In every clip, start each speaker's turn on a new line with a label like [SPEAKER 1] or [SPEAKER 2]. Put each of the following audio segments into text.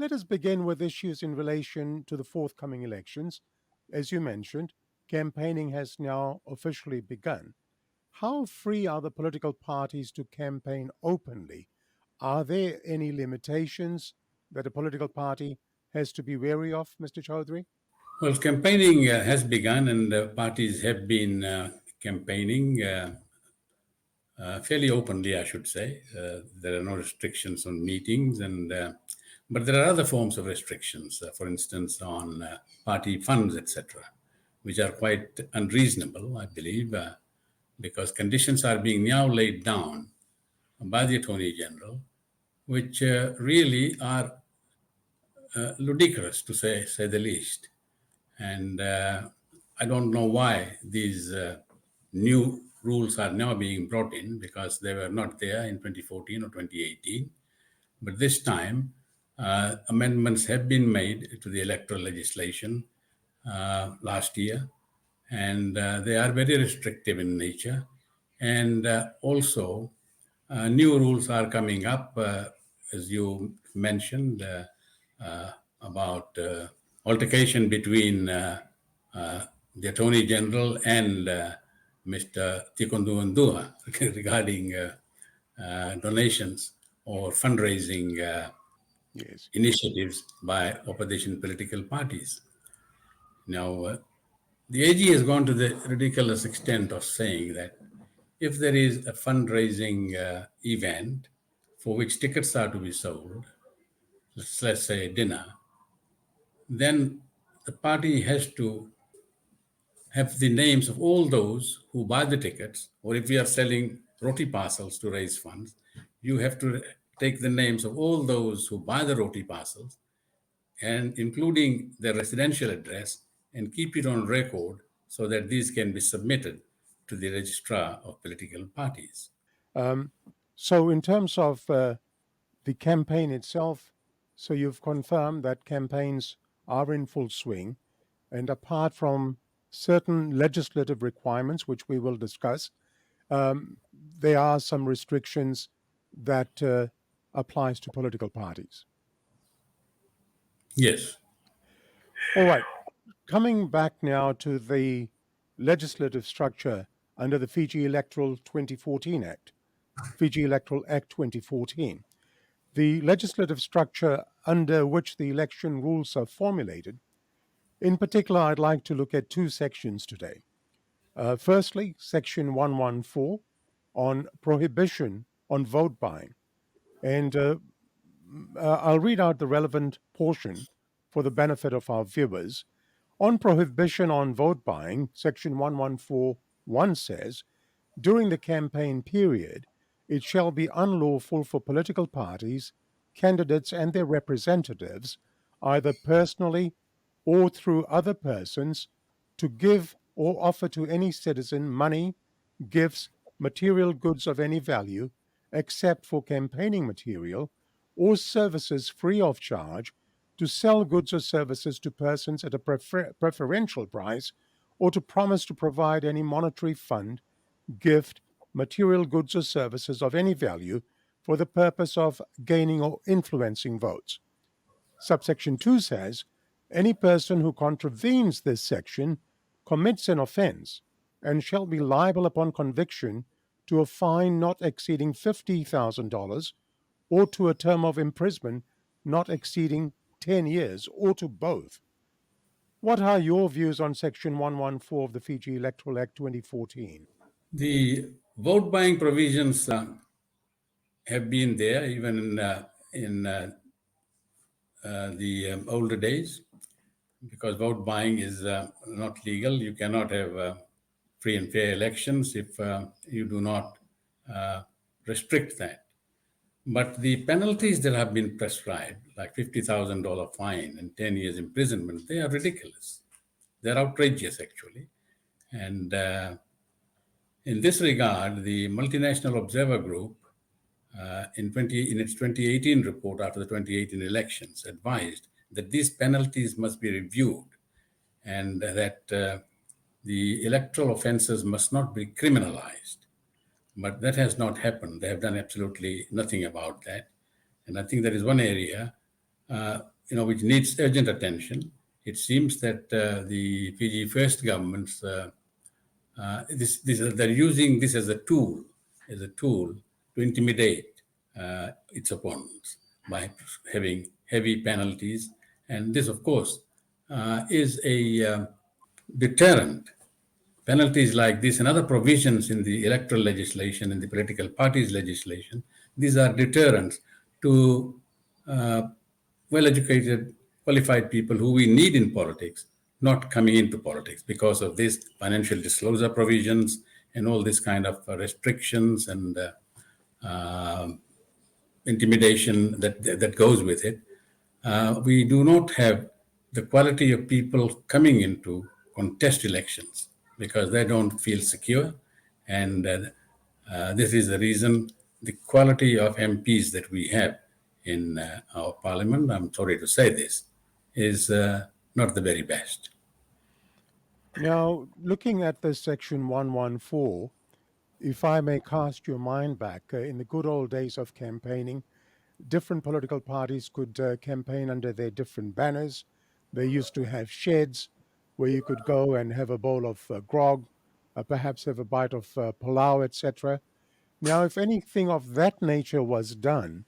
[SPEAKER 1] let us begin with issues in relation to the forthcoming elections. As you mentioned, campaigning has now officially begun. How free are the political parties to campaign openly? Are there any limitations that a political party has to be wary of, Mr. Chaudhry?
[SPEAKER 2] Well, campaigning has begun, and parties have been campaigning fairly openly, I should say. There are no restrictions on meetings, but there are other forms of restrictions, for instance, on party funds, etc., which are quite unreasonable, I believe, because conditions are being now laid down by the Attorney General, which really are ludicrous, to say the least. And I don't know why these new rules are now being brought in, because they were not there in 2014 or 2018. But this time, amendments have been made to the electoral legislation last year, and they are very restrictive in nature. And also, new rules are coming up, as you mentioned, about altercation between the Attorney General and Mr. Tikondu Ndua regarding donations or fundraising
[SPEAKER 1] Yes.
[SPEAKER 2] initiatives by opposition political parties. Now, the AG has gone to the ridiculous extent of saying that if there is a fundraising event for which tickets are to be sold, let's say dinner, then the party has to have the names of all those who buy the tickets, or if we are selling roti parcels to raise funds, you have to take the names of all those who buy the roti parcels, and including their residential address, and keep it on record so that these can be submitted to the registrar of political parties.
[SPEAKER 1] Um, so, in terms of the campaign itself, so you've confirmed that campaigns are in full swing, and apart from certain legislative requirements, which we will discuss, there are some restrictions that applies to political parties.
[SPEAKER 2] Yes.
[SPEAKER 1] All right. Coming back now to the legislative structure under the Fiji Electoral 2014 Act, Fiji Electoral Act 2014. The legislative structure under which the election rules are formulated. In particular, I'd like to look at two sections today. Firstly, Section 114 on prohibition on vote buying. And I'll read out the relevant portion for the benefit of our viewers. On prohibition on vote buying, Section 114.1 says, during the campaign period, it shall be unlawful for political parties, candidates, and their representatives, either personally or through other persons, to give or offer to any citizen money, gifts, material goods of any value, except for campaigning material, or services free of charge, to sell goods or services to persons at a preferential price, or to promise to provide any monetary fund, gift, material goods or services of any value for the purpose of gaining or influencing votes. Subsection 2 says, any person who contravenes this section commits an offense and shall be liable upon conviction to a fine not exceeding $50,000 or to a term of imprisonment not exceeding 10 years or to both. What are your views on Section 114 of the Fiji Electoral Act 2014?
[SPEAKER 2] The vote buying provisions have been there even in the older days, because vote buying is not legal. You cannot have free and fair elections if you do not restrict that. But the penalties that have been prescribed, like $50,000 fine and 10 years imprisonment, they are ridiculous. They're outrageous, actually. And in this regard, the Multinational Observer Group, in its 2018 report after the 2018 elections, advised that these penalties must be reviewed and that the electoral offenses must not be criminalized. But that has not happened. They have done absolutely nothing about that. And I think that is one area which needs urgent attention. It seems that the Fiji First governments they're using this as a tool to intimidate its opponents by having heavy penalties, and this, of course, is a deterrent. Penalties like this and other provisions in the electoral legislation and the political parties legislation, these are deterrents to uh, well-educated, qualified people who we need in politics not coming into politics because of these financial disclosure provisions and all this kind of restrictions and uh, intimidation that goes with it. We do not have the quality of people coming into contest elections because they don't feel secure. And this is the reason the quality of MPs that we have in our parliament, I'm sorry to say this, is not the very best.
[SPEAKER 1] Now, looking at this section 114, if I may cast your mind back, in the good old days of campaigning, different political parties could campaign under their different banners. They used to have sheds where you could go and have a bowl of grog, perhaps have a bite of palau, etc. Now, if anything of that nature was done,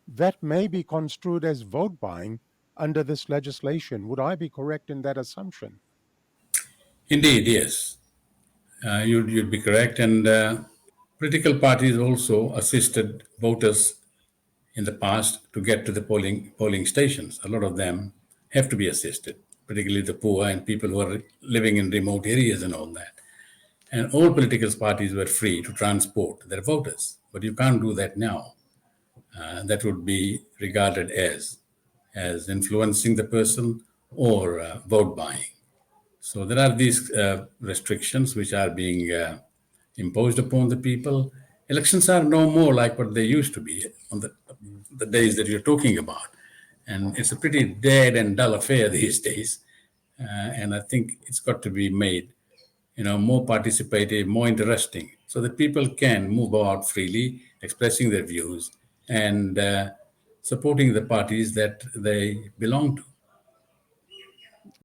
[SPEAKER 1] that may be construed as vote buying under this legislation. Would I be correct in that assumption?
[SPEAKER 2] Indeed, yes, you'd be correct. And political parties also assisted voters in the past to get to the polling stations. A lot of them have to be assisted, particularly the poor and people who are living in remote areas and all that. And all political parties were free to transport their voters, but you can't do that now. That would be regarded as influencing the person or vote buying. So there are these restrictions which are being imposed upon the people. Elections are no more like what they used to be on the days that you're talking about. And it's a pretty dead and dull affair these days. And I think it's got to be made, more participative, more interesting, so that people can move about freely, expressing their views and supporting the parties that they belong to.